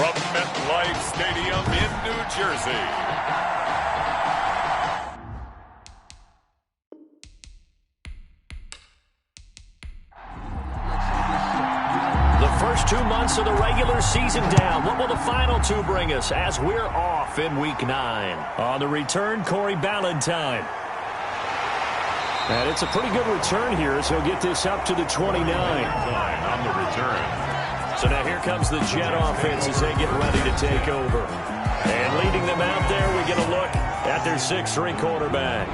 from MetLife Stadium in New Jersey. The first 2 months of the regular season down. What will the final two bring us as we're off in Week 9? On the return, Corey Ballentine. And it's a pretty good return here as he'll get this up to the 29. On the return. So now here comes the Jet offense as they get ready to take over. And leading them out there, we get a look at their 6th-string quarterback.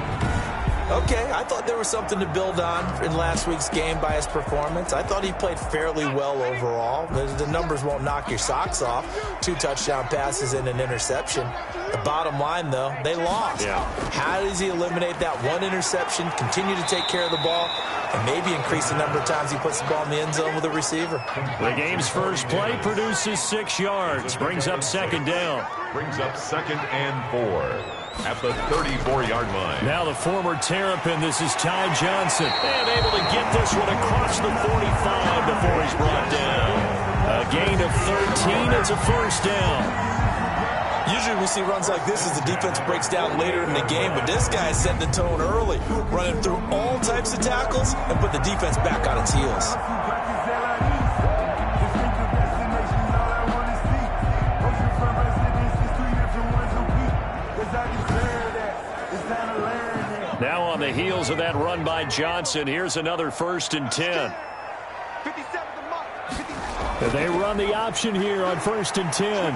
Okay, I thought there was something to build on in last week's game by his performance. I thought he played fairly well overall. The numbers won't knock your socks off. 2 touchdown passes and an interception. The bottom line, though, they lost. Yeah. How does he eliminate that 1 interception, continue to take care of the ball, and maybe increase the number of times he puts the ball in the end zone with a receiver? The game's first play produces 6 yards, brings up 2nd down. Brings up 2nd and 4. At the 34-yard line. Now the former Terrapin, this is Ty Johnson. And able to get this one across the 45 before he's brought down. A gain of 13, it's a 1st down. Usually we see runs like this as the defense breaks down later in the game, but this guy is setting the tone early, running through all types of tackles and put the defense back on its heels. Now on the heels of that run by Johnson, here's another 1st and 10. They run the option here on 1st and 10.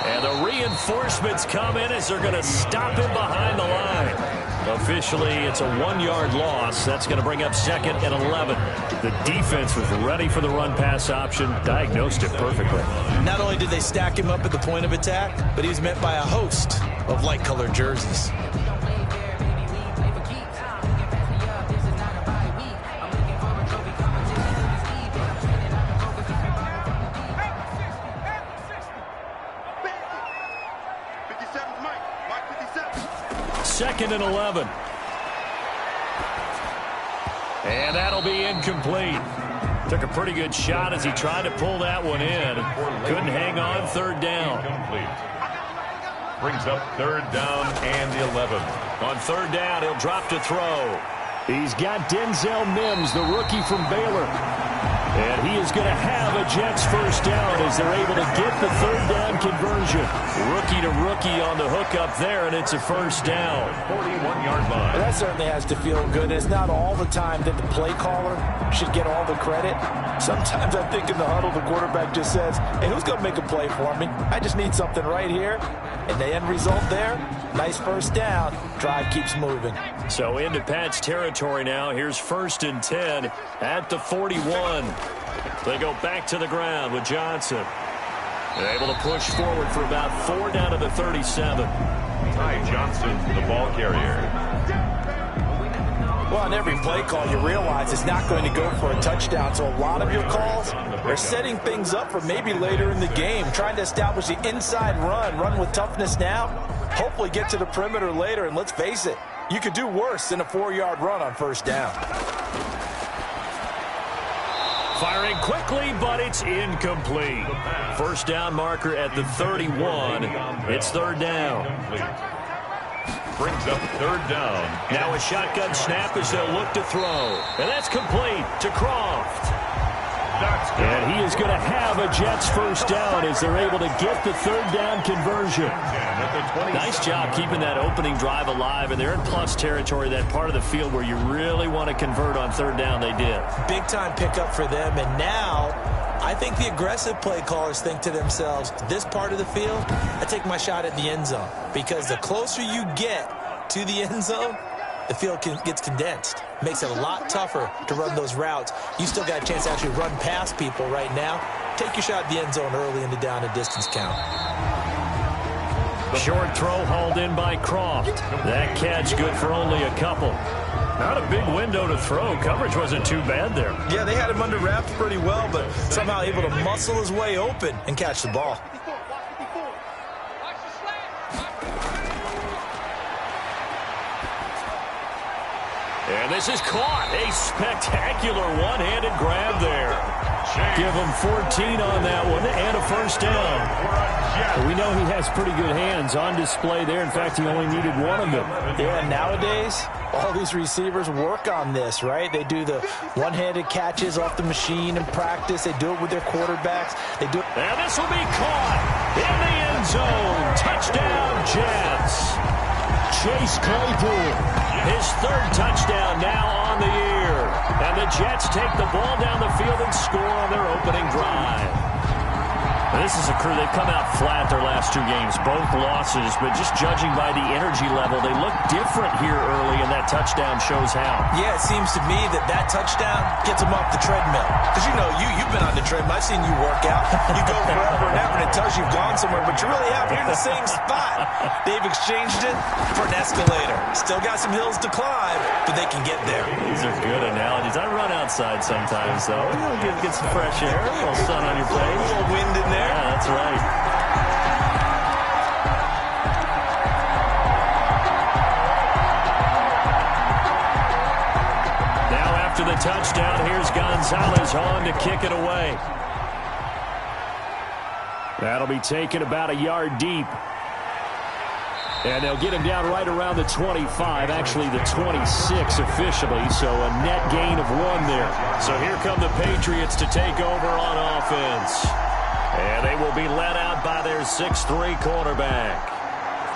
And the reinforcements come in as they're going to stop him behind the line. Officially, it's a 1-yard loss. That's going to bring up 2nd and 11. The defense was ready for the run-pass option, diagnosed it perfectly. Not only did they stack him up at the point of attack, but he was met by a host of light-colored jerseys. Second and 11. And that'll be incomplete. Took a pretty good shot as he tried to pull that one in. Couldn't hang on. 3rd down. Brings up 3rd down and 11. On 3rd down, he'll drop to throw. He's got Denzel Mims, the rookie from Baylor. And he is going to have a Jets 1st down as they're able to get the 3rd down conversion. Rookie to rookie on the hook up there, and it's a 1st down. 41-yard line. Well, that certainly has to feel good. It's not all the time that the play caller should get all the credit. Sometimes I think in the huddle, the quarterback just says, hey, who's going to make a play for me? I just need something right here. And the end result there, nice 1st down. Drive keeps moving. So into Pat's territory now. Here's 1st and 10 at the 41. They go back to the ground with Johnson. They're able to push forward for about 4 down to the 37. Ty Johnson, the ball carrier. Well, on every play call, you realize it's not going to go for a touchdown. So a lot of your calls are setting things up for maybe later in the game, trying to establish the inside run with toughness now, hopefully get to the perimeter later. And let's face it, you could do worse than a 4-yard run on 1st down. Firing quickly, but it's incomplete. 1st down marker at the 31. It's 3rd down. Brings up 3rd down. Now a shotgun snap as they'll look to throw. And that's complete to Croft. And he is going to have a Jets 1st down as they're able to get the 3rd down conversion. Nice job keeping that opening drive alive, and they're in plus territory, that part of the field where you really want to convert on 3rd down. They did. Big-time pickup for them, and now I think the aggressive play callers think to themselves, this part of the field, I take my shot at the end zone, because the closer you get to the end zone, the field gets condensed. Makes it a lot tougher to run those routes. You still got a chance to actually run past people right now. Take your shot at the end zone early in the down and distance count. Short throw hauled in by Croft. That catch good for only a couple. Not a big window to throw. Coverage wasn't too bad there. Yeah, they had him under wraps pretty well, but somehow able to muscle his way open and catch the ball. And this is caught. A spectacular one-handed grab there. Give him 14 on that one and a first down. We know he has pretty good hands on display there. In fact, he only needed one of them. Yeah, nowadays, all these receivers work on this, right? They do the one-handed catches off the machine in practice. They do it with their quarterbacks. They do it. And this will be caught in the end zone. Touchdown, Jets. Chase Claypool, his third touchdown now on the year. And the Jets take the ball down the field and score on their opening drive. And this is a crew, they've come out flat their last two games, both losses, but just judging by the energy level, they look different here early, and that touchdown shows how. Yeah, it seems to me that touchdown gets them off the treadmill. Because, you know, you've been on the treadmill. I've seen you work out. You go forever and ever, and it tells you've gone somewhere, but you really have. You're in the same spot. They've exchanged it for an escalator. Still got some hills to climb, but they can get there. These are good analogies. I run outside sometimes, though. Get some fresh air, a little sun on your face. A little wind in there. Yeah, that's right. Now after the touchdown, here's Gonzalez on to kick it away. That'll be taken about a yard deep. And they'll get him down right around the 25, actually the 26 officially, so a net gain of 1 there. So here come the Patriots to take over on offense. And they will be led out by their 6'3" quarterback.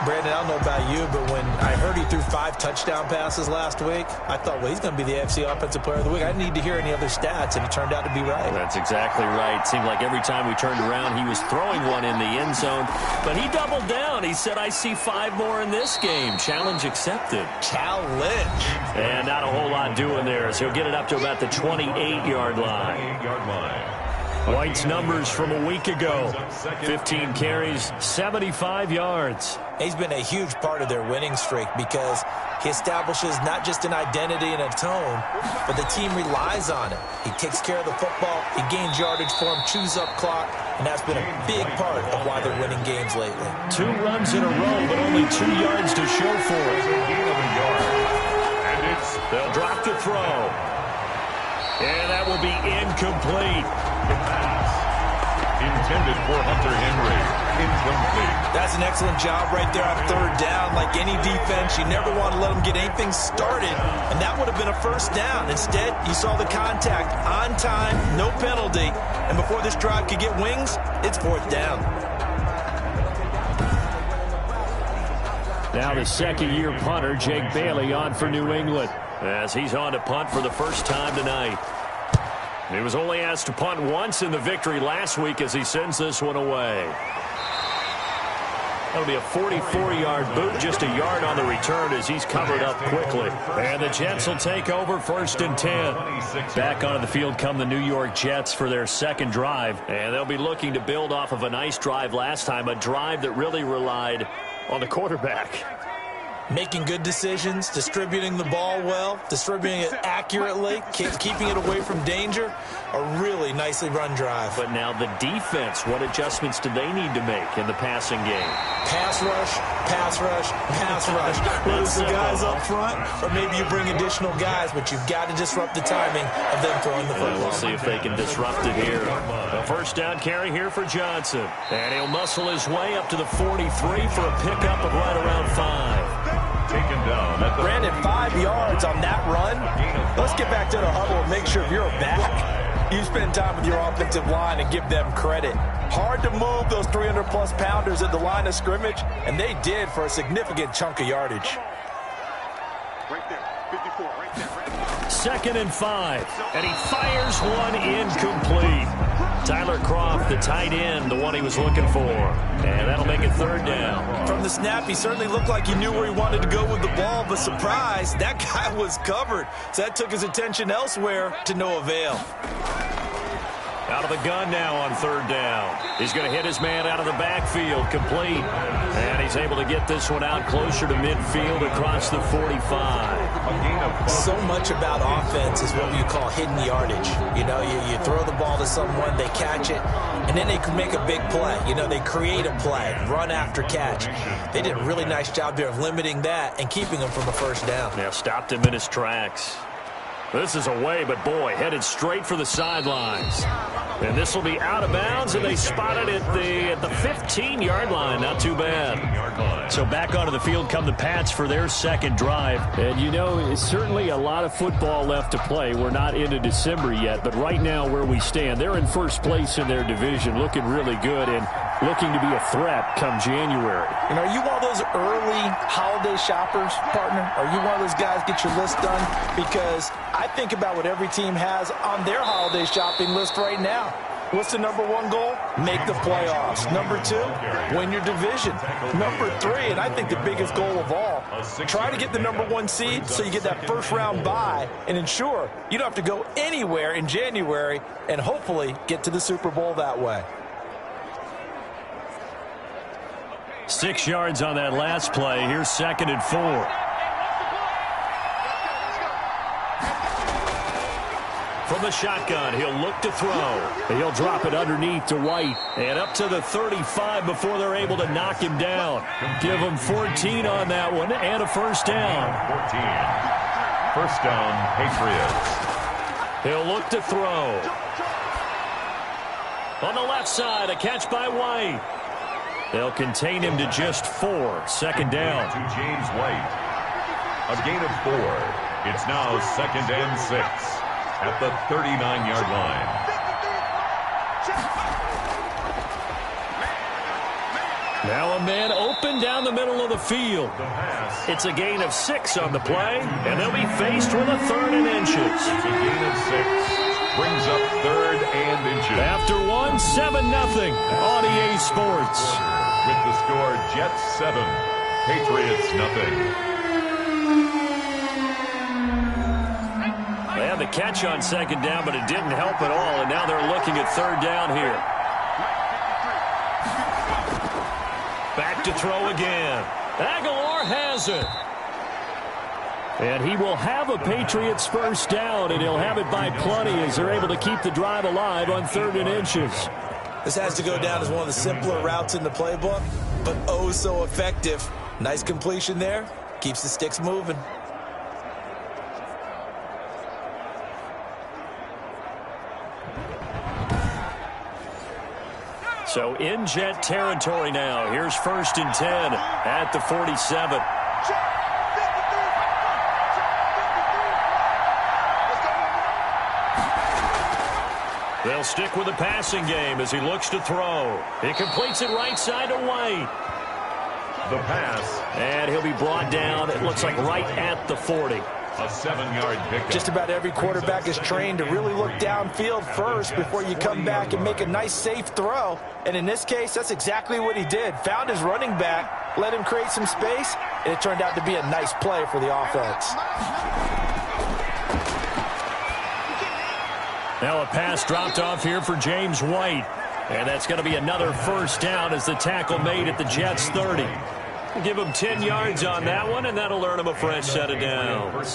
Brandon, I don't know about you, but when I heard he threw 5 touchdown passes last week, I thought, well, he's going to be the AFC Offensive Player of the Week. I didn't need to hear any other stats, and it turned out to be right. That's exactly right. Seemed like every time we turned around, he was throwing one in the end zone. But he doubled down. He said, I see 5 more in this game. Challenge accepted. Challenge. And not a whole lot doing there, as he'll get it up to about the 28-yard line. White's numbers from a week ago. 15 carries, 75 yards. He's been a huge part of their winning streak because he establishes not just an identity and a tone, but the team relies on it. He takes care of the football, he gains yardage for him, chews up clock, and that's been a big part of why they're winning games lately. 2 runs in a row, but only 2 yards to show for it. They'll drop the throw. And that will be incomplete. Intended for Hunter Henry. Incomplete. That's an excellent job right there on 3rd down. Like any defense, you never want to let them get anything started, and that would have been a first down. Instead, you saw the contact on time, no penalty, and before this drive could get wings, it's 4th down. Now the second-year punter, Jake Bailey, on for New England, as he's on to punt for the first time tonight. He was only asked to punt once in the victory last week as he sends this one away. That'll be a 44-yard boot, just a yard on the return as he's covered up quickly. And the Jets will take over 1st and 10. Back onto the field come the New York Jets for their second drive. And they'll be looking to build off of a nice drive last time, a drive that really relied on the quarterback. Making good decisions, distributing the ball well, distributing it accurately, keeping it away from danger. A really nicely run drive. But now the defense, what adjustments do they need to make in the passing game? Pass rush, pass rush, pass rush. Whether it's the guys up front, or maybe you bring additional guys, but you've got to disrupt the timing of them throwing the football. We'll see if they can disrupt it here. A first down carry here for Johnson. And he'll muscle his way up to the 43 for a pickup of right around 5. Taken down at the Brandon, 5 yards on that run. Let's get back to the huddle and make sure you're back. You spend time with your offensive line and give them credit. Hard to move those 300-plus pounders at the line of scrimmage, and they did for a significant chunk of yardage. right there, 54, right there. 2nd and 5, and he fires one incomplete. Tyler Kroft, the tight end, the one he was looking for. And that'll make it 3rd down. From the snap, he certainly looked like he knew where he wanted to go with the ball, but surprise, that guy was covered. So that took his attention elsewhere to no avail. Out of the gun now on 3rd down. He's going to hit his man out of the backfield, complete. And he's able to get this one out closer to midfield across the 45. So much about offense is what you call hidden yardage. You know, you throw the ball to someone, they catch it, and then they can make a big play. You know, they create a play, run after catch. They did a really nice job there of limiting that and keeping him from a 1st down. Yeah, stopped him in his tracks. This is away, but boy, headed straight for the sidelines. And this will be out of bounds, and they spotted it at the 15-yard line. Not too bad. So back onto the field come the Pats for their second drive. And, you know, it's certainly a lot of football left to play. We're not into December yet, but right now where we stand, they're in first place in their division, looking really good and looking to be a threat come January. And are you one of those early holiday shoppers, partner? Are you one of those guys get your list done? Because I think about what every team has on their holiday shopping list right now. What's the number one goal? Make the playoffs. Number two, win your division. Number three, and I think the biggest goal of all, try to get the number one seed so you get that first round bye and ensure you don't have to go anywhere in January and hopefully get to the Super Bowl that way. 6 yards on that last play. Here's 2nd and 4. From the shotgun, he'll look to throw. He'll drop it underneath to White. And up to the 35 before they're able to knock him down. Give him 14 on that one and a first down. 14. First down, Patriots. He'll look to throw. On the left side, a catch by White. They'll contain him to just 4. Second down. To James White. A gain of 4. It's now 2nd and 6. At the 39-yard line. Now a man open down the middle of the field. It's a gain of 6 on the play, and they'll be faced with a 3rd and inches. It's a gain of 6. Brings up 3rd and inches. After 1, 7-0 on EA Sports. With the score, Jets 7, Patriots nothing. They had the catch on 2nd down, but it didn't help at all, and now they're looking at 3rd down here. Back to throw again. Aguilar has it. And he will have a Patriots first down, and he'll have it by plenty as they're able to keep the drive alive on 3rd and inches. This has to go down as one of the simpler routes in the playbook, but oh so effective. Nice completion there. Keeps the sticks moving. So in Jet territory now. Here's 1st and 10 at the 47. They'll stick with the passing game as he looks to throw. He completes it right side to White. The pass. And he'll be brought down, it looks like right at the 40. A 7-yard pickup. Just about every quarterback is trained to really look downfield first before you come back and make a nice, safe throw. And in this case, that's exactly what he did. Found his running back, let him create some space, and it turned out to be a nice play for the offense. Now a pass dropped off here for James White. And that's going to be another first down as the tackle made at the Jets 30. Give him 10 yards on that one, and that'll earn him a fresh set of downs.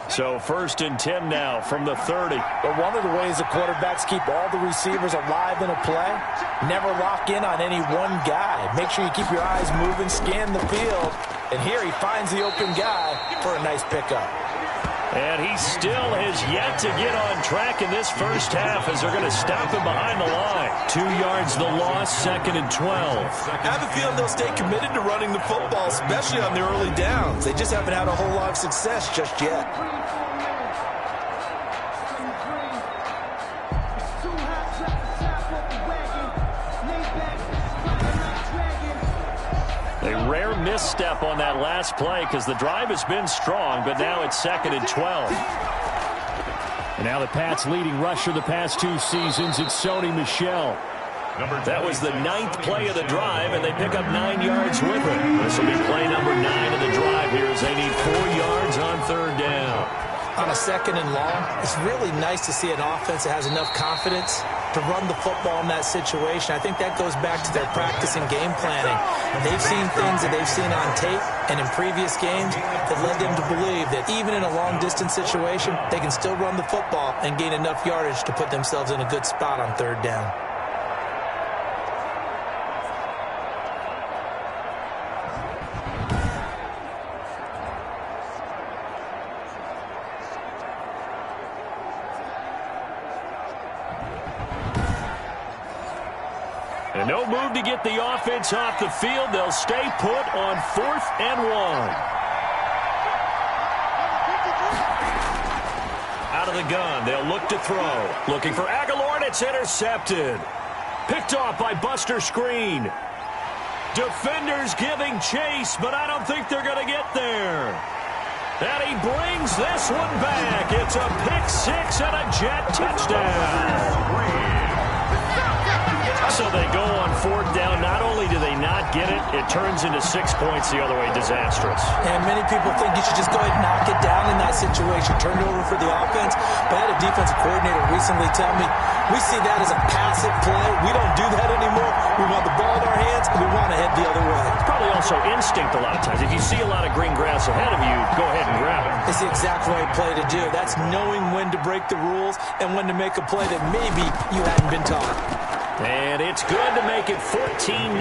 So 1st and 10 now from the 30. But one of the ways the quarterbacks keep all the receivers alive in a play, never lock in on any one guy. Make sure you keep your eyes moving, scan the field. And here he finds the open guy for a nice pickup. And he still has yet to get on track in this first half as they're going to stop him behind the line. 2 yards the loss, 2nd and 12. I have a feeling they'll stay committed to running the football, especially on the early downs. They just haven't had a whole lot of success just yet. A rare misstep on that last play because the drive has been strong, but now it's 2nd and 12. And now the Pats' leading rusher the past 2 seasons, it's Sony Michel. That was the 9th play of the drive, and they pick up 9 yards with it. This will be play number 9 of the drive here as they need 4 yards on 3rd down. On a 2nd and long, it's really nice to see an offense that has enough confidence to run the football in that situation. I think that goes back to their practice and game planning. They've seen things that they've seen on tape and in previous games that led them to believe that even in a long-distance situation, they can still run the football and gain enough yardage to put themselves in a good spot on 3rd down. And no move to get the offense off the field. They'll stay put on 4th and 1. Out of the gun, they'll look to throw. Looking for Aguilar, and it's intercepted. Picked off by Buster Skrine. Defenders giving chase, but I don't think they're going to get there. And he brings this one back. It's a pick-6 and a Jet touchdown. So they go on 4th down. Not only do they not get it, it turns into 6 points the other way. Disastrous. And many people think you should just go ahead and knock it down in that situation. Turn it over for the offense. But I had a defensive coordinator recently tell me, we see that as a passive play. We don't do that anymore. We want the ball in our hands, and we want to head the other way. It's probably also instinct a lot of times. If you see a lot of green grass ahead of you, go ahead and grab it. It's the exact right play to do. That's knowing when to break the rules and when to make a play that maybe you hadn't been taught. And it's good to make it 14-0.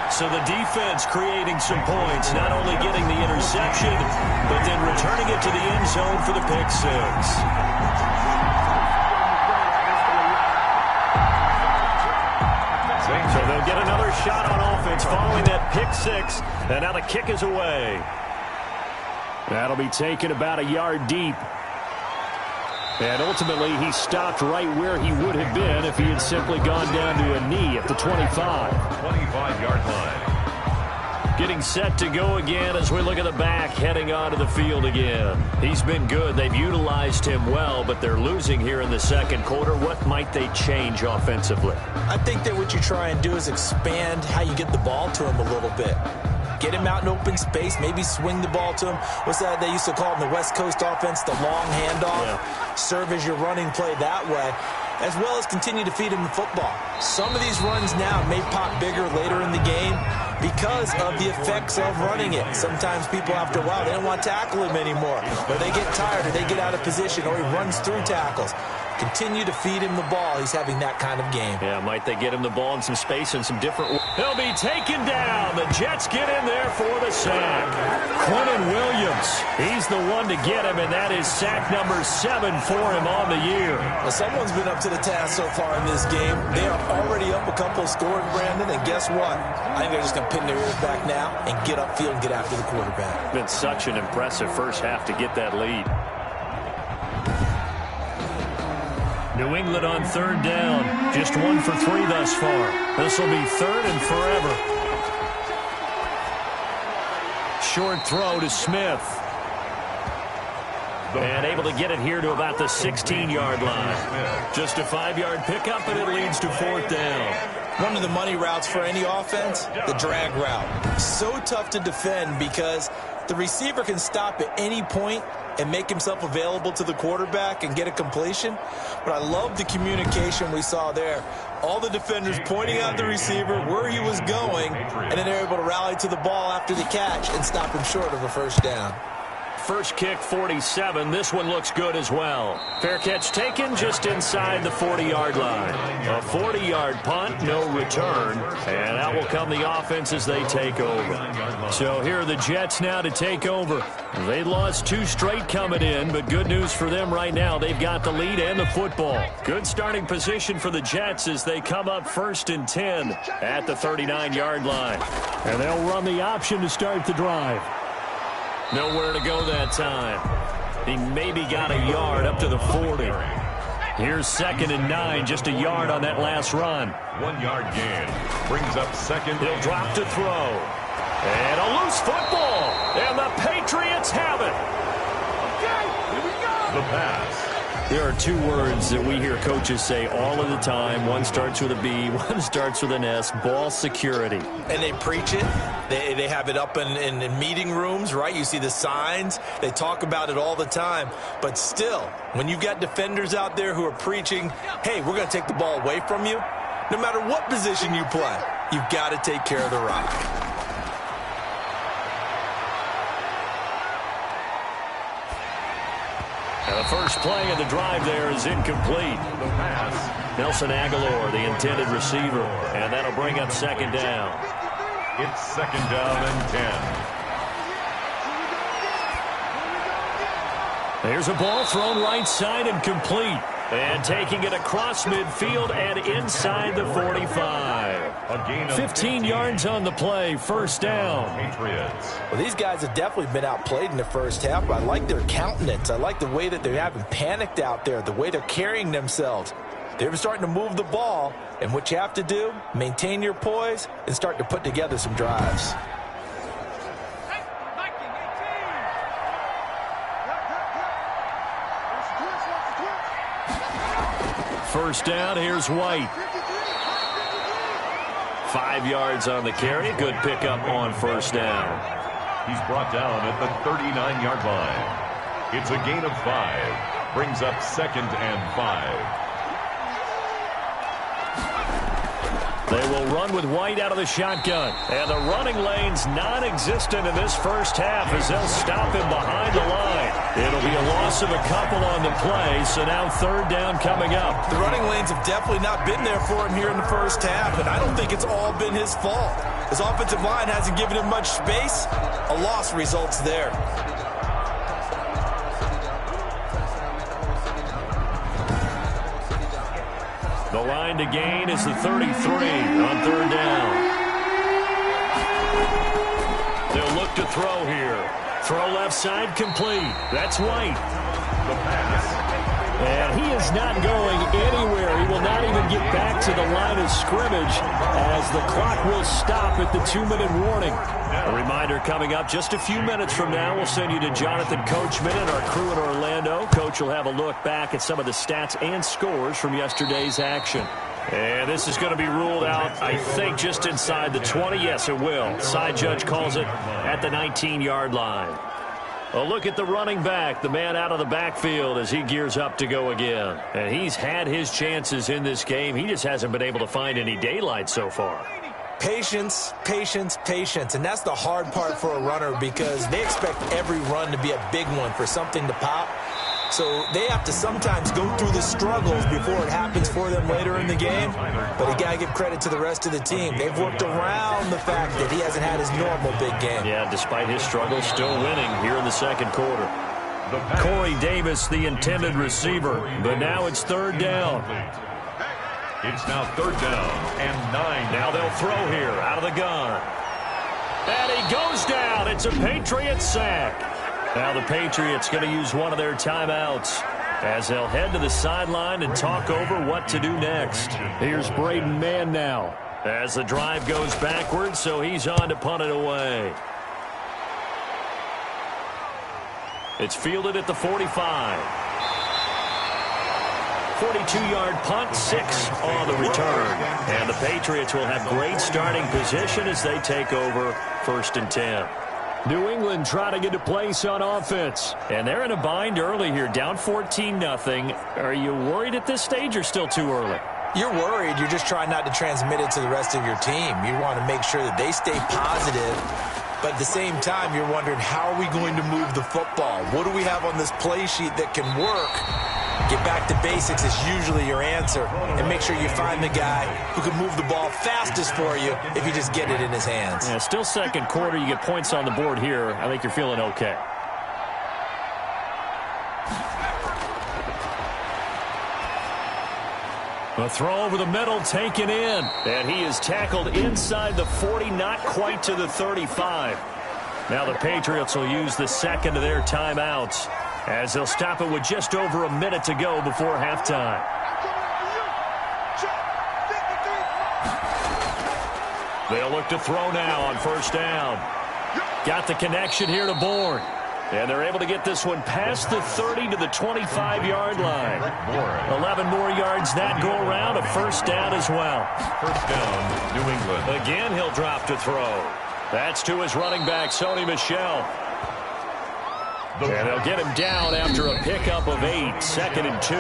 So the defense creating some points, not only getting the interception, but then returning it to the end zone for the pick-6. So they'll get another shot on offense following that pick-6, and now the kick is away. That'll be taken about a yard deep. And ultimately, he stopped right where he would have been if he had simply gone down to a knee at the 25. 25-yard line. Getting set to go again as we look at the back, heading onto the field again. He's been good. They've utilized him well, but they're losing here in the second quarter. What might they change offensively? I think that what you try and do is expand how you get the ball to him a little bit. Get him out in open space, maybe swing the ball to him. What's that they used to call in the West Coast offense, the long handoff? Yeah. Serve as your running play that way, as well as continue to feed him the football. Some of these runs now may pop bigger later in the game because of the effects of running it. Sometimes people, after a while, they don't want to tackle him anymore. Or they get tired, or they get out of position, or he runs through tackles. Continue to feed him the ball. He's having that kind of game. Yeah, might they get him the ball in some space and some different... He'll be taken down. The Jets get in there for the sack. Quinnen Williams, he's the one to get him, and that is sack number 7 for him on the year. Well, someone's been up to the task so far in this game. They are already up a couple of scores, Brandon, and guess what? I think they're just going to pin their ears back now and get upfield and get after the quarterback. Been such an impressive first half to get that lead. New England on 3rd down. Just 1 for 3 thus far. This will be 3rd and forever. Short throw to Smith. And able to get it here to about the 16-yard line. Just a 5-yard pickup, and it leads to 4th down. One of the money routes for any offense, the drag route. So tough to defend because the receiver can stop at any point and make himself available to the quarterback and get a completion. But I love the communication we saw there. All the defenders pointing out the receiver where he was going, and then they're able to rally to the ball after the catch and stop him short of a first down. First kick, 47. This one looks good as well. Fair catch taken just inside the 40-yard line. A 40-yard punt, no return. And out will come the offense as they take over. So here are the Jets now to take over. They lost 2 straight coming in, but good news for them right now. They've got the lead and the football. Good starting position for the Jets as they come up 1st and 10 at the 39-yard line. And they'll run the option to start the drive. Nowhere to go that time. He maybe got a yard up to the 40. Here's 2nd and 9, just a yard on that last run. 1-yard gain. Brings up 2nd. He'll drop to throw. And a loose football. And the Patriots have it. Okay, here we go. The pass. There are 2 words that we hear coaches say all of the time. One starts with a B, one starts with an S, ball security. And they preach it. They have it up in meeting rooms, right? You see the signs. They talk about it all the time. But still, when you've got defenders out there who are preaching, hey, we're going to take the ball away from you, no matter what position you play, you've got to take care of the rock. Now the first play of the drive there is incomplete. The pass. Nelson Aguilar, the intended receiver, and that'll bring up 2nd down. It's 2nd down and 10. There's a ball thrown right side and complete. And taking it across midfield and inside the 45. 15 yards on the play, first down. Patriots. Well, these guys have definitely been outplayed in the first half, but I like their countenance. I like the way that they haven't panicked out there, the way they're carrying themselves. They're starting to move the ball, and what you have to do, maintain your poise and start to put together some drives. First down, here's White. 5 yards on the carry. Good pickup on first down. He's brought down at the 39-yard line. It's a gain of 5. Brings up 2nd and 5. They will run with White out of the shotgun. And the running lane's non-existent in this first half as they'll stop him behind the line. It'll be a loss of a couple on the play, so now third down coming up. The running lanes have definitely not been there for him here in the first half, and I don't think it's all been his fault. His offensive line hasn't given him much space. A loss results there. The line to gain is the 33 on third down. They'll look to throw here. Throw left side complete. That's White. The pass. And he is not going anywhere. He will not even get back to the line of scrimmage as the clock will stop at the 2-minute warning. A reminder coming up just a few minutes from now. We'll send you to Jonathan Coachman and our crew in Orlando. Coach will have a look back at some of the stats and scores from yesterday's action. And this is going to be ruled out, I think, just inside the 20. Yes, it will. Side judge calls it at the 19-yard line. A look at the running back, the man out of the backfield as he gears up to go again. And he's had his chances in this game. He just hasn't been able to find any daylight so far. Patience, patience, patience. And that's the hard part for a runner because they expect every run to be a big one for something to pop. So they have to sometimes go through the struggles before it happens for them later in the game. But you got to give credit to the rest of the team. They've worked around the fact that he hasn't had his normal big game. Yeah, despite his struggles, still winning here in the second quarter. Corey Davis, the intended receiver. But now it's third down. It's now third down and 9. Now they'll throw here out of the gun. And he goes down. It's a Patriot sack. Now the Patriots going to use one of their timeouts as they'll head to the sideline and talk over what to do next. Here's Braden Mann now as the drive goes backwards, so he's on to punt it away. It's fielded at the 45. 42-yard punt, 6 on the return. And the Patriots will have great starting position as they take over 1st and 10. New England trying to get a place on offense. And they're in a bind early here, down 14-0. Are you worried at this stage or still too early? You're worried. You're just trying not to transmit it to the rest of your team. You want to make sure that they stay positive. But at the same time, you're wondering, how are we going to move the football? What do we have on this play sheet that can work? Get back to basics is usually your answer. And make sure you find the guy who can move the ball fastest for you if you just get it in his hands. Yeah, still second quarter. You get points on the board here. I think you're feeling okay. A throw over the middle taken in. And he is tackled inside the 40, not quite to the 35. Now the Patriots will use the second of their timeouts as they'll stop it with just over a minute to go before halftime. They'll look to throw now on first down. Got the connection here to Bourne. And they're able to get this one past the 30 to the 25-yard line. 11 more yards that go around, a first down as well. First down, New England. Again, he'll drop to throw. That's to his running back, Sony Michel. And they'll get him down after a pickup of 8, 2nd and 2.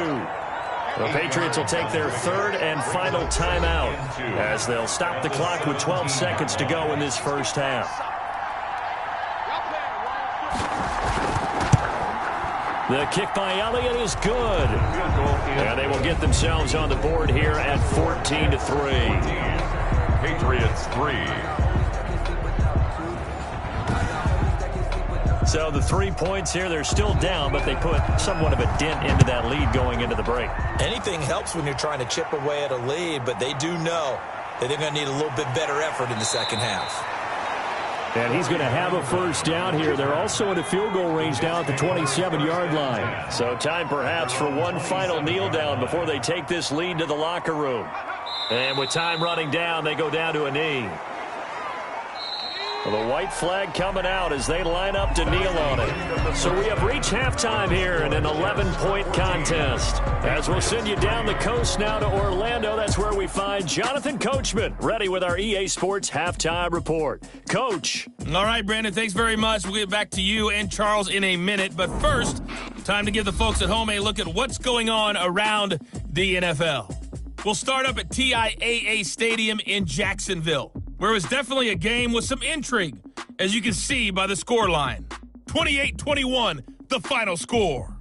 The Patriots will take their third and final timeout as they'll stop the clock with 12 seconds to go in this first half. The kick by Elliott is good. And they will get themselves on the board here at 14-3. Patriots 3. So the 3 points here, they're still down, but they put somewhat of a dent into that lead going into the break. Anything helps when you're trying to chip away at a lead, but they do know that they're going to need a little bit better effort in the second half. And he's going to have a first down here. They're also in a field goal range now at the 27-yard line. So time perhaps for one final kneel down before they take this lead to the locker room. And with time running down, they go down to a knee. Well, the white flag coming out as they line up to kneel on it. So we have reached halftime here in an 11-point contest. As we'll send you down the coast now to Orlando, that's where we find Jonathan Coachman, ready with our EA Sports Halftime Report. Coach. All right, Brandon, thanks very much. We'll get back to you and Charles in a minute. But first, time to give the folks at home a look at what's going on around the NFL. We'll start up at TIAA Stadium in Jacksonville, where it was definitely a game with some intrigue, as you can see by the scoreline. 28-21, the final score.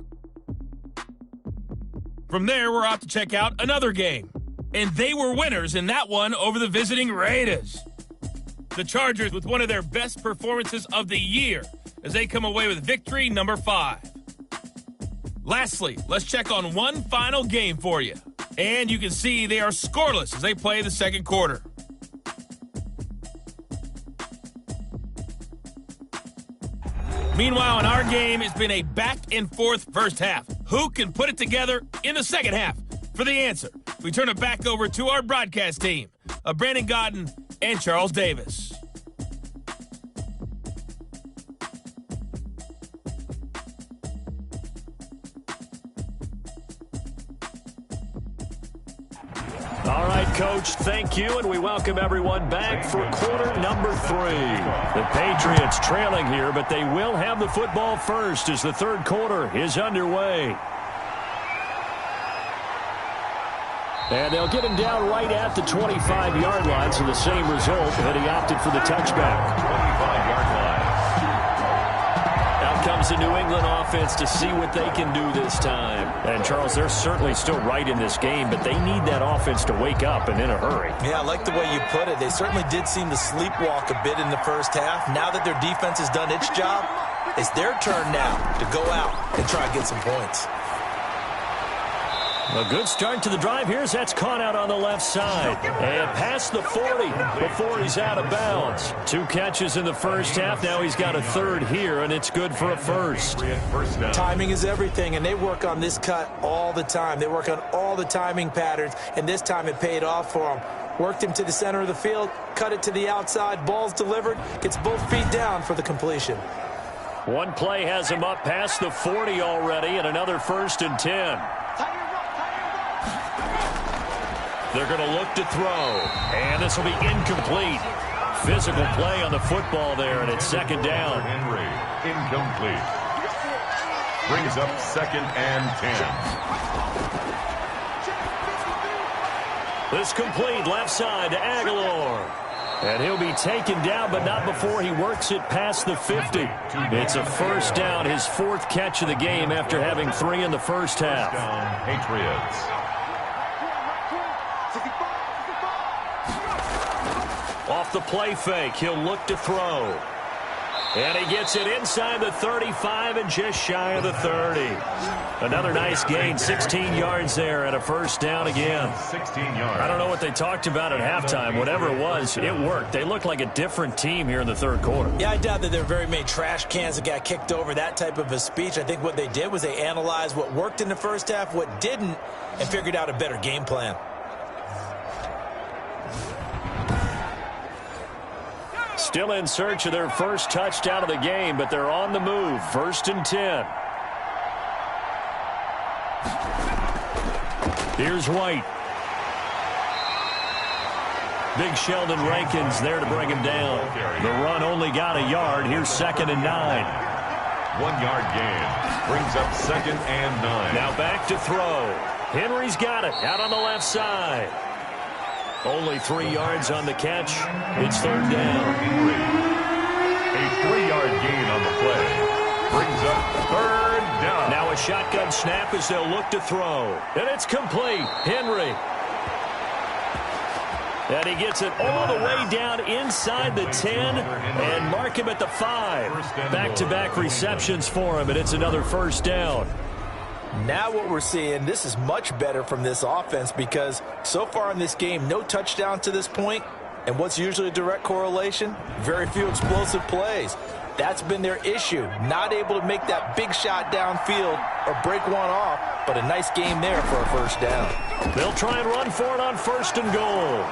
From there, we're off to check out another game, and they were winners in that one over the visiting Raiders. The Chargers with one of their best performances of the year as they come away with victory number 5. Lastly, let's check on one final game for you. And you can see they are scoreless as they play the second quarter. Meanwhile, in our game, it's been a back-and-forth first half. Who can put it together in the second half? For the answer, we turn it back over to our broadcast team of Brandon Gaudin and Charles Davis. All right, Coach, thank you, and we welcome everyone back for quarter number 3. The Patriots trailing here, but they will have the football first as the third quarter is underway. And they'll get him down right at the 25-yard line, so the same result, but he opted for the touchback. 25-yard line. Out comes the New England offense to see what they can do this time. And, Charles, they're certainly still right in this game, but they need that offense to wake up and in a hurry. Yeah, I like the way you put it. They certainly did seem to sleepwalk a bit in the first half. Now that their defense has done its job, it's their turn now to go out and try and get some points. A good start to the drive. Here's that's caught out on the left side. And past the 40 before he's out of bounds. 2 catches in the first half. Now he's got a third here, and it's good for a first. Timing is everything, and they work on this cut all the time. They work on all the timing patterns, and this time it paid off for them. Worked him to the center of the field, cut it to the outside, ball's delivered, gets both feet down for the completion. One play has him up past the 40 already, and another 1st and 10. They're going to look to throw, and this will be incomplete. Physical play on the football there, and it's second down. Henry, incomplete. Brings up 2nd and 10. This complete left side to Aguilar. And he'll be taken down, but not before he works it past the 50. It's a first down, his 4th catch of the game after having 3 in the first half. Patriots. Off the play fake, he'll look to throw. And he gets it inside the 35 and just shy of the 30. Another nice gain, 16 yards there and a first down again. 16 yards. I don't know what they talked about at halftime. Whatever it was, it worked. They looked like a different team here in the third quarter. Yeah, I doubt that there were very many trash cans that got kicked over, that type of a speech. I think what they did was they analyzed what worked in the first half, what didn't, and figured out a better game plan. Still in search of their first touchdown of the game, but they're on the move. 1st and 10. Here's White. Big Sheldon Rankins there to bring him down. The run only got a yard. Here's 2nd and 9. 1-yard gain. Brings up 2nd and 9. Now back to throw. Henry's got it out on the left side. Only 3 yards on the catch. It's 3rd down. Henry. A 3-yard gain on the play. Brings up 3rd down. Now a shotgun snap as they'll look to throw. And it's complete. Henry. And he gets it all the way down inside the 10 and mark him at the 5. Back-to-back receptions for him, and it's another first down. Now what we're seeing, this is much better from this offense because so far in this game, no touchdown to this point. And what's usually a direct correlation? Very few explosive plays. That's been their issue. Not able to make that big shot downfield or break one off, but a nice game there for a first down. They'll try and run for it on 1st and goal.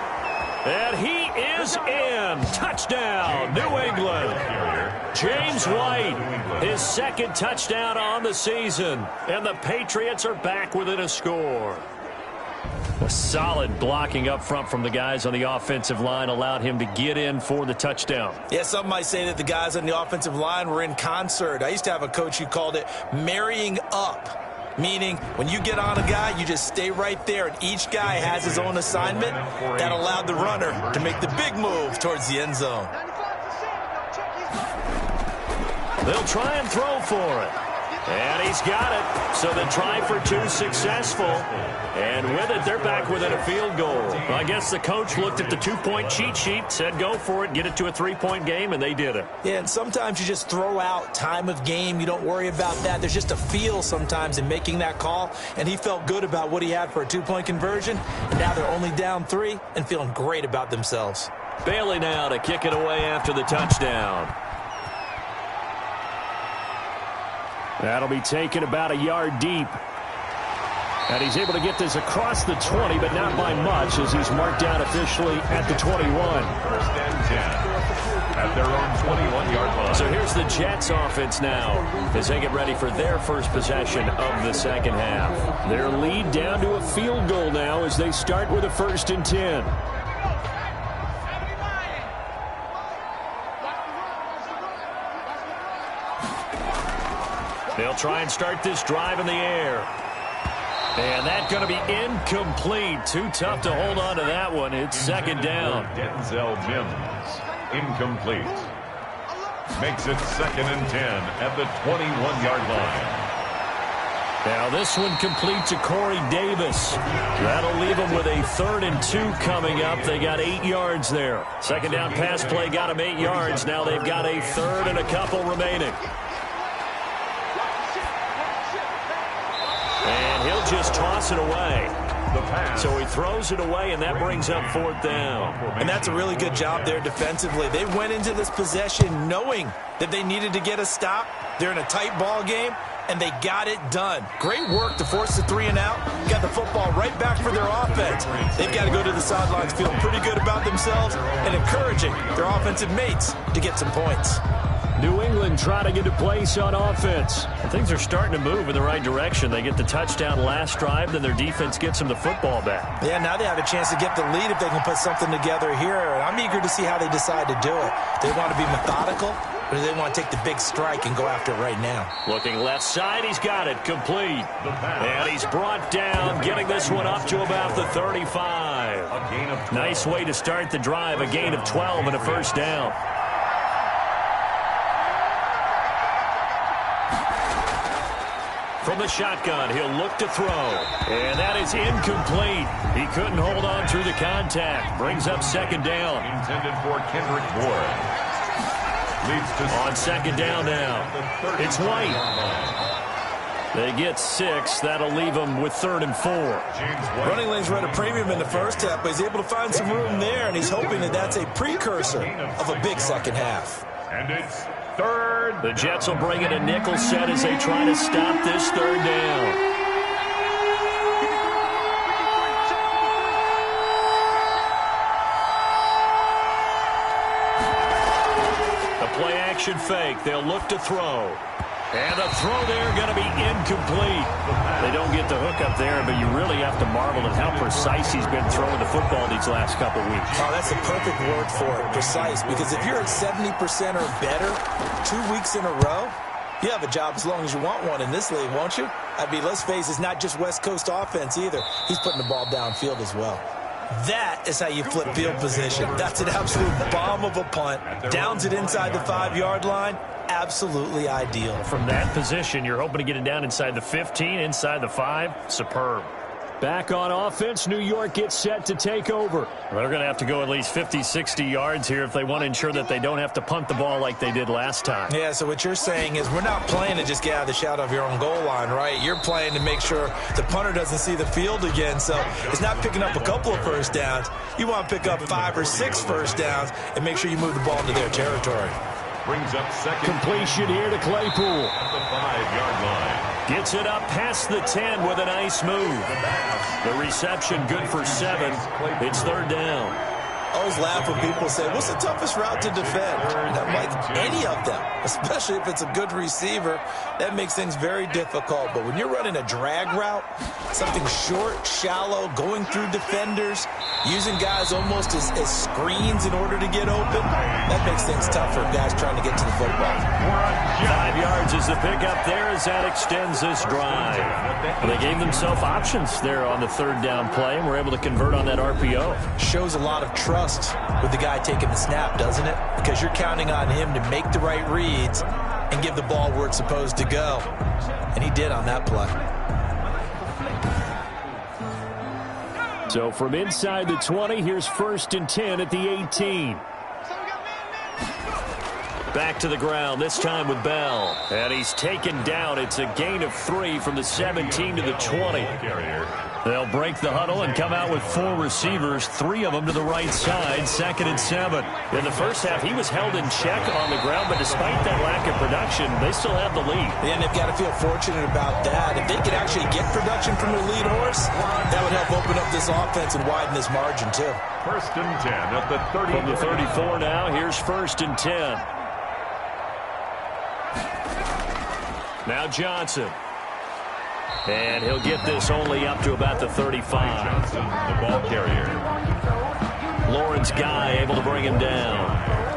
And he is in. Touchdown, New England. James White, his 2nd touchdown on the season. And the Patriots are back within a score. A solid blocking up front from the guys on the offensive line allowed him to get in for the touchdown. Yeah, some might say that the guys on the offensive line were in concert. I used to have a coach who called it marrying up. Meaning, when you get on a guy, you just stay right there, and each guy has his own assignment. That allowed the runner to make the big move towards the end zone. They'll try and throw for it. And he's got it. So the try for 2 successful. And with it, they're back within a field goal. I guess the coach looked at the 2-point cheat sheet, said go for it, get it to a 3-point game, and they did it. Yeah, and sometimes you just throw out time of game. You don't worry about that. There's just a feel sometimes in making that call. And he felt good about what he had for a 2-point conversion. And now they're only down 3 and feeling great about themselves. Bailey now to kick it away after the touchdown. That'll be taken about a yard deep. And he's able to get this across the 20, but not by much as he's marked down officially at the 21. 1st and 10 at their own 21-yard line. So here's the Jets offense now as they get ready for their first possession of the second half. Their lead down to a field goal now as they start with a 1st and 10. They'll try and start this drive in the air. And that's going to be incomplete. Too tough to hold on to that one. It's 2nd down. Denzel Mims, incomplete. Makes it 2nd and 10 at the 21-yard line. Now this one complete to Corey Davis. That'll leave them with a 3rd and 2 coming up. They got 8 yards there. 2nd down pass play got them 8 yards. Now they've got a 3rd and a couple remaining. And he'll just toss it away. So he throws it away, and that brings up 4th down. And that's a really good job there defensively. They went into this possession knowing that they needed to get a stop. They're in a tight ball game, and they got it done. Great work to force the 3 and out. Got the football right back for their offense. They've got to go to the sidelines feeling pretty good about themselves and encouraging their offensive mates to get some points. New England trying to get a place on offense. Things are starting to move in the right direction. They get the touchdown last drive, then their defense gets them the football back. Yeah, now they have a chance to get the lead if they can put something together here. And I'm eager to see how they decide to do it. They want to be methodical, or do they want to take the big strike and go after it right now? Looking left side, he's got it complete. And he's brought down, getting this one up to about the 35. Nice way to start the drive, a gain of 12 and a 1st down. From the shotgun, he'll look to throw. And that is incomplete. He couldn't hold on through the contact. Brings up 2nd down. Intended for Kendrick Ward. Leads to on 2nd down now. It's White. They get 6. That'll leave them with 3rd and 4. Running lanes were at a premium in the first half, but he's able to find some room there, and he's hoping that that's a precursor of a big second half. And it's 3rd. The Jets will bring in a nickel set as they try to stop this 3rd down. The play action fake. They'll look to throw. And the throw there going to be incomplete. They don't get the hook up there, but you really have to marvel at how precise he's been throwing the football these last couple weeks. Oh, that's the perfect word for it, precise, because if you're at 70% or better 2 weeks in a row, you have a job as long as you want one in this league, won't you? I mean, let's face it, it's not just West Coast offense either. He's putting the ball downfield as well. That is how you flip field position. That's an absolute bomb of a punt. Downs it inside the 5-yard line. Absolutely ideal. From that position, you're hoping to get it down inside the 15, inside the 5. Superb. Back on offense, New York gets set to take over. Well, they're going to have to go at least 50, 60 yards here if they want to ensure that they don't have to punt the ball like they did last time. Yeah, so what you're saying is we're not playing to just get out of the shadow of your own goal line, right? You're playing to make sure the punter doesn't see the field again. So it's not picking up a couple of first downs. You want to pick up 5 or 6 first downs and make sure you move the ball into their territory. Brings up second. Completion here to Claypool. At the 5-yard line. Gets it up past the 10 with a nice move. The reception good for 7. It's third down. I always laugh when people say, what's the toughest route to defend? And I'm like, any of them, especially if it's a good receiver. That makes things very difficult. But when you're running a drag route, something short, shallow, going through defenders, using guys almost as screens in order to get open, that makes things tough for guys trying to get to the football. 5 yards is the pickup there as that extends this drive. Well, they gave themselves options there on the third down play and were able to convert on that RPO. Shows a lot of trust with the guy taking the snap, doesn't it? Because you're counting on him to make the right reads and give the ball where it's supposed to go. And he did on that play. So from inside the 20, here's 1st and 10 at the 18. Back to the ground, this time with Bell. And he's taken down. It's a gain of 3 from the 17 to the 20. They'll break the huddle and come out with 4 receivers, 3 of them to the right side, 2nd and 7. In the first half, he was held in check on the ground, but despite that lack of production, they still have the lead. And they've got to feel fortunate about that. If they could actually get production from their lead horse, that would help open up this offense and widen this margin, too. 1st and 10 at the 30. From the 34 now, here's 1st and 10. Now Johnson. And he'll get this only up to about the 35. Johnson, the ball carrier. Lawrence Guy able to bring him down.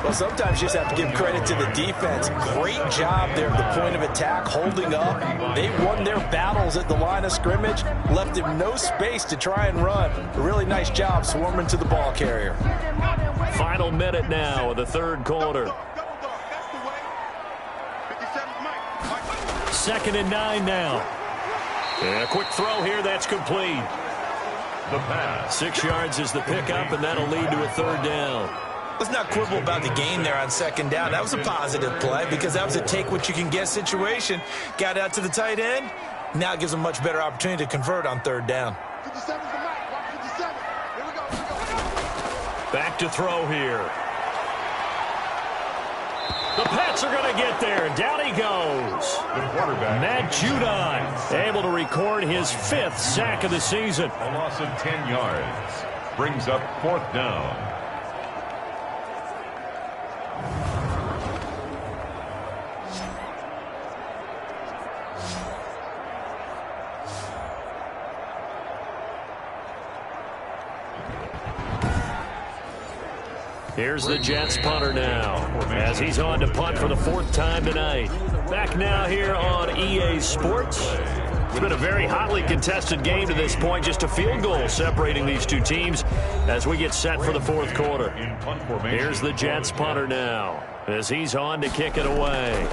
Well, sometimes you just have to give credit to the defense. Great job there at the point of attack, holding up. They won their battles at the line of scrimmage, left him no space to try and run. A really nice job swarming to the ball carrier. Final minute now of the third quarter. 2nd and 9 now. And a quick throw here, that's complete. The pass. 6 yards is the pickup, and that'll lead to a third down. Let's not quibble about the gain there on 2nd down. That was a positive play because that was a take-what-you-can-get situation. Got out to the tight end. Now it gives them a much better opportunity to convert on 3rd down. Back to throw here. The Pats are going to get there. Down he goes. The quarterback. Matt Judon able to record his 5th sack of the season. A loss of 10 yards. Brings up 4th down. Here's the Jets punter now as he's on to punt for the 4th time tonight. Back now here on EA Sports. It's been a very hotly contested game to this point. Just a field goal separating these two teams as we get set for the 4th quarter. Here's the Jets punter now as he's on to kick it away.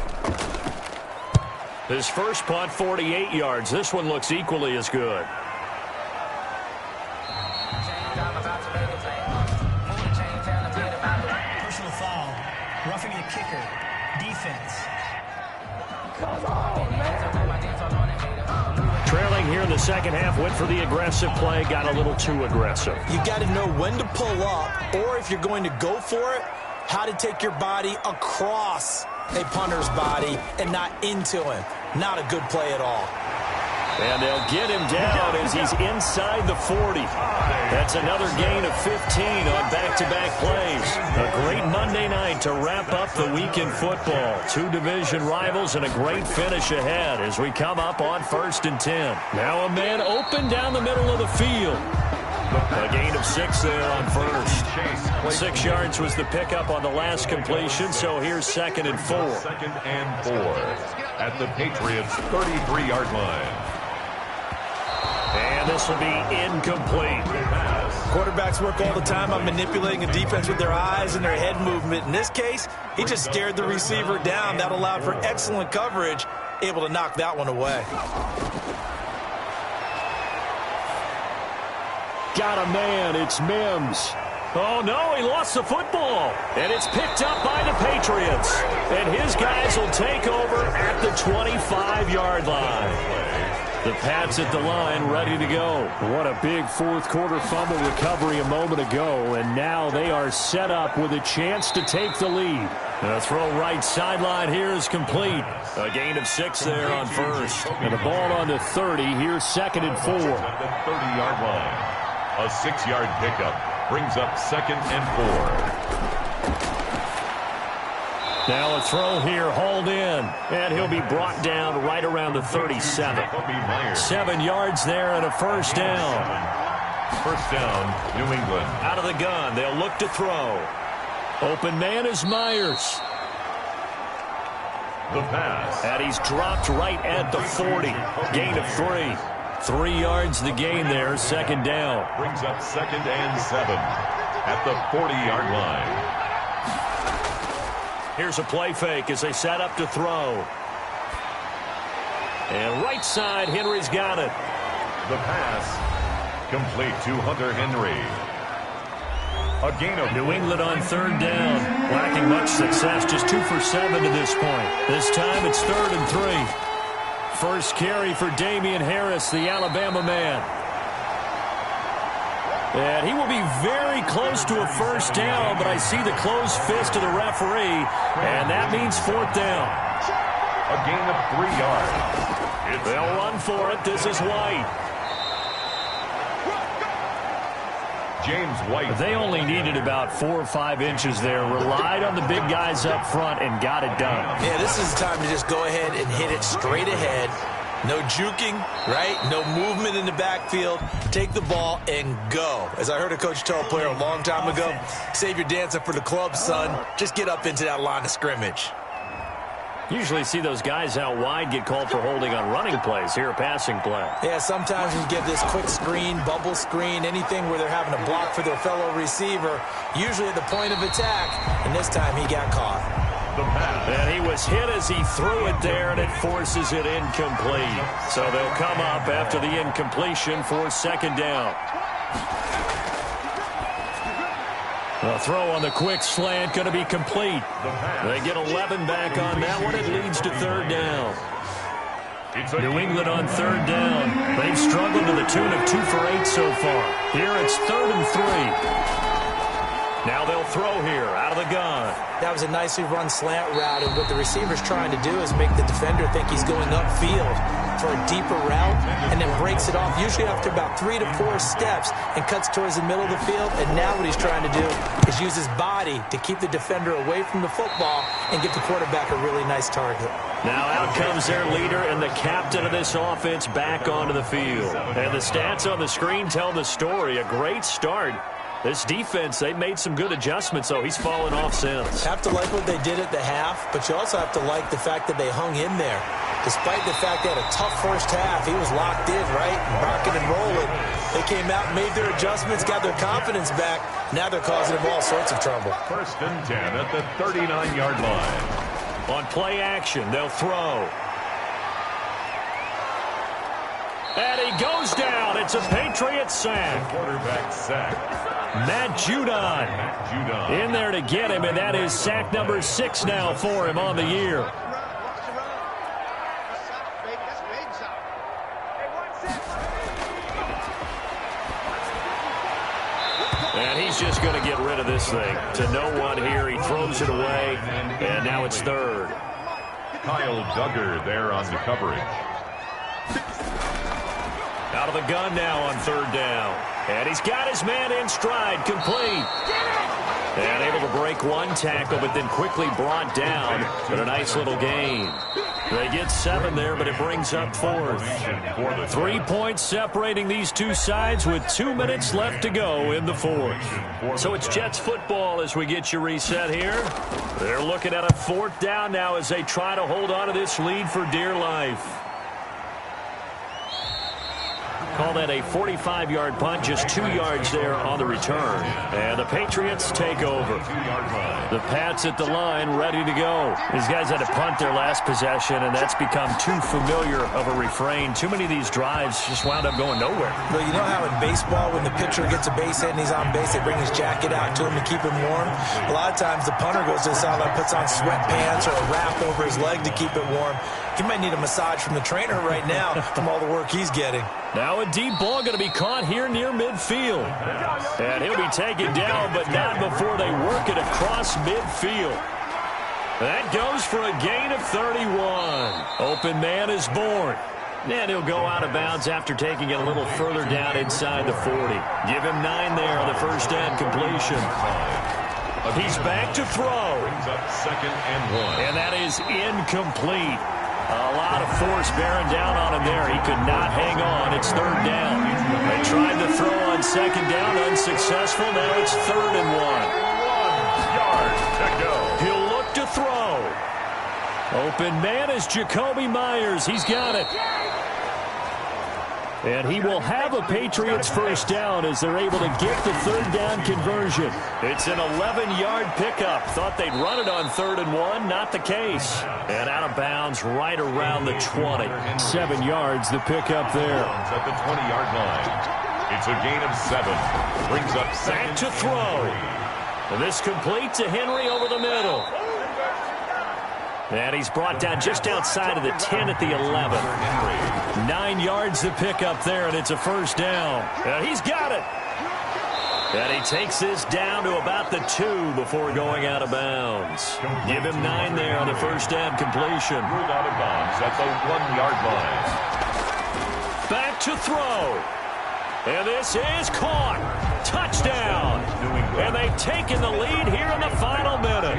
His first punt, 48 yards. This one looks equally as good. Roughing the kicker. Defense. Trailing here in the second half, went for the aggressive play, got a little too aggressive. You got to know when to pull up, or if you're going to go for it, how to take your body across a punter's body and not into him. Not a good play at all. And they'll get him down as he's inside the 40. That's another gain of 15 on back-to-back plays. A great Monday night to wrap up the week in football. 2 division rivals and a great finish ahead as we come up on 1st and 10. Now a man open down the middle of the field. A gain of 6 there on 1st. 6 yards was the pickup on the last completion, so here's 2nd and 4. 2nd and 4 at the Patriots' 33-yard line. And this will be incomplete. Quarterbacks work all the time on manipulating a defense with their eyes and their head movement. In this case, he just stared the receiver down. That allowed for excellent coverage, able to knock that one away. got a man. It's Mims. Oh, no, he lost the football. And it's picked up by the Patriots. And his guys will take over at the 25-yard line. The Pats at the line, ready to go. What a big fourth-quarter fumble recovery a moment ago, and now they are set up with a chance to take the lead. The throw right sideline here is complete. A gain of 6 there on first. And the ball on the 30. Here's 2nd and 4. At the 30-yard line. A 6-yard pickup brings up 2nd and 4. Now a throw here, hauled in, and he'll be brought down right around the 37. 7 yards there and a first down. First down, New England. Out of the gun, they'll look to throw. Open man is Myers. The pass. And he's dropped right at the 40. Gain of 3. 3 yards the gain there, 2nd down. Brings up 2nd and 7 at the 40-yard line. Here's a play fake as they set up to throw. And right side, Henry's got it. The pass complete to Hunter Henry. A gain of New England on 3rd down. Lacking much success, just 2 for 7 to this point. This time it's 3rd and 3. First carry for Damian Harris, the Alabama man. And he will be very close to a first down, but I see the closed fist of the referee, and that means 4th down. A gain of 3 yards. They'll run for it. This is White. James White. They only needed about 4 or 5 inches there. Relied on the big guys up front and got it done. Yeah, this is the time to just go ahead and hit it straight ahead. No juking, right? No movement in the backfield. Take the ball and go. As I heard a coach tell a player a long time ago, save your dancing for the club, son. Just get up into that line of scrimmage. Usually see those guys out wide get called for holding on running plays. Here a passing play. Yeah, sometimes you get this quick screen, bubble screen, anything where they're having to block for their fellow receiver, usually at the point of attack, and this time he got caught. And he was hit as he threw it there, and it forces it incomplete. So they'll come up after the incompletion for 2nd down. The throw on the quick slant going to be complete. They get 11 back on that one. It leads to 3rd down. New England on 3rd down. They've struggled to the tune of 2 for 8 so far. Here it's 3rd and 3. Now they'll throw here out of the gun. That was a nicely run slant route, and what the receiver's trying to do is make the defender think he's going upfield for a deeper route, and then breaks it off, usually after about 3 to 4 steps, and cuts towards the middle of the field. And now what he's trying to do is use his body to keep the defender away from the football and get the quarterback a really nice target. Now out comes their leader and the captain of this offense back onto the field. And the stats on the screen tell the story. A great start. This defense, they've made some good adjustments, so he's fallen off since. Have to like what they did at the half, but you also have to like the fact that they hung in there. Despite the fact they had a tough first half, he was locked in, right? Rocking and rolling. They came out, made their adjustments, got their confidence back. Now they're causing him all sorts of trouble. 1st and 10 at the 39-yard line. On play action, they'll throw. And he goes down. It's a Patriot sack. Quarterback sack. Matt Judon in there to get him, and that is sack number 6 now for him on the year. And he's just going to get rid of this thing. To no one here. He throws it away, and now it's 3rd. Kyle Duggar there on the coverage. Out of the gun now on 3rd down. And he's got his man in stride, complete. And able to break one tackle, but then quickly brought down. But a nice little gain. They get 7 there, but it brings up 4th. 3 points separating these two sides with 2 minutes left to go in the 4th. So it's Jets football as we get you reset here. They're looking at a 4th down now as they try to hold on to this lead for dear life. Call that a 45-yard punt, just 2 yards there on the return. And the Patriots take over. The Pats at the line, ready to go. These guys had to punt their last possession, and that's become too familiar of a refrain. Too many of these drives just wound up going nowhere. Well, you know how in baseball, when the pitcher gets a base hit and he's on base, they bring his jacket out to him to keep him warm? A lot of times the punter goes to the sideline, puts on sweatpants or a wrap over his leg to keep it warm. He might need a massage from the trainer right now from all the work he's getting. Now a deep ball going to be caught here near midfield. And he'll be taken down, but not before they work it across midfield. That goes for a gain of 31. Open man is born. And he'll go out of bounds after taking it a little further down inside the 40. Give him 9 there on the first down completion. He's back to throw. Second and 1. And that is incomplete. A lot of force bearing down on him there. He could not hang on. It's third down. They tried to throw on second down. Unsuccessful. Now it's 3rd and 1. 1 yard to go. He'll look to throw. Open man is Jacoby Myers. He's got it. And he will have a Patriots first down as they're able to get the third down conversion. It's an 11-yard pickup. Thought they'd run it on 3rd and 1. Not the case. And out of bounds right around the 20. 7 yards, the pickup there. At the 20-yard line. It's a gain of 7. Brings up back to throw. And this complete to Henry over the middle. And he's brought down just outside of the 10 at the 11. 9 yards to pick up there, and it's a first down. And he's got it. And he takes this down to about the 2 before going out of bounds. Give him 9 there on the first down completion. Ruled out of bounds at the 1-yard line. Back to throw. And this is caught. Touchdown. And they've taken the lead here in the final minute.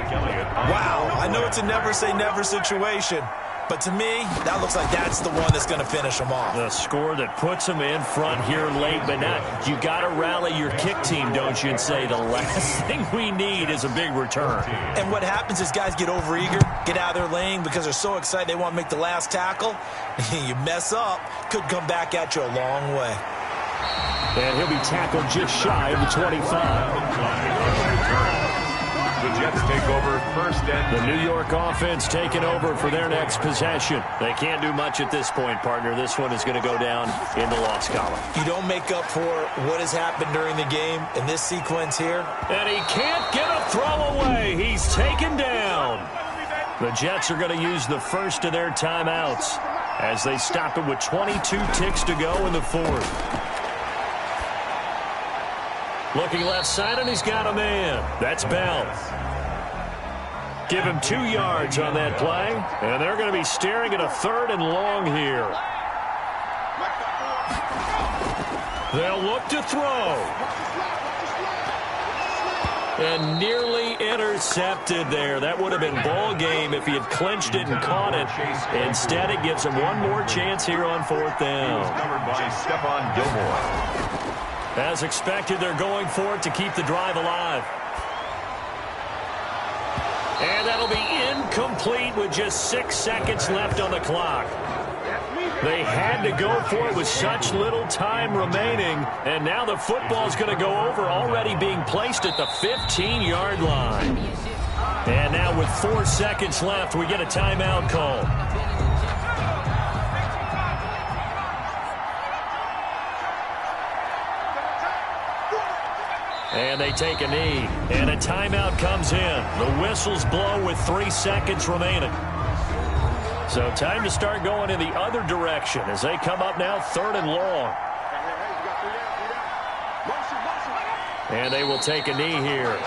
Wow, I know it's a never-say-never situation, but to me, that looks like that's the one that's going to finish them off. The score that puts them in front here late, but not. You got to rally your kick team, don't you, and say the last thing we need is a big return. And what happens is guys get overeager, get out of their lane because they're so excited they want to make the last tackle. You mess up, could come back at you a long way. And he'll be tackled just shy of the 25. The Jets take over first and... The New York offense taking over for their next possession. They can't do much at this point, partner. This one is going to go down in the loss column. You don't make up for what has happened during the game in this sequence here. And he can't get a throw away. He's taken down. The Jets are going to use the first of their timeouts as they stop it with 22 ticks to go in the 4th. Looking left side, and he's got a man. That's Bell. Give him 2 yards on that play, and they're going to be staring at a 3rd and long here. They'll look to throw. And nearly intercepted there. That would have been ball game if he had clinched it and caught it. Instead, it gives him one more chance here on 4th down. Covered by Stephon Gilmore. As expected, they're going for it to keep the drive alive. And that'll be incomplete with just 6 seconds left on the clock. They had to go for it with such little time remaining, and now the football's going to go over, already being placed at the 15-yard line. And now with 4 seconds left, we get a timeout call. And they take a knee, and a timeout comes in. The whistles blow with 3 seconds remaining. So time to start going in the other direction as they come up now 3rd and long. And they will take a knee here.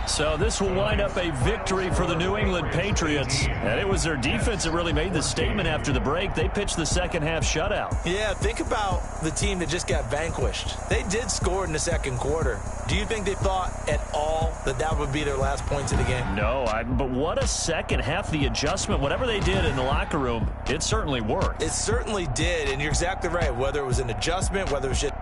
So this will wind up a victory for the New England Patriots. And it was their defense that really made the statement after the break. They pitched the second half shutout. Yeah, think about the team that just got vanquished. They did score in the second quarter. Do you think they thought at all that that would be their last points of the game? No, but what a second half. The adjustment, whatever they did in the locker room, it certainly worked. It certainly did, and you're exactly right. Whether it was an adjustment, whether it was just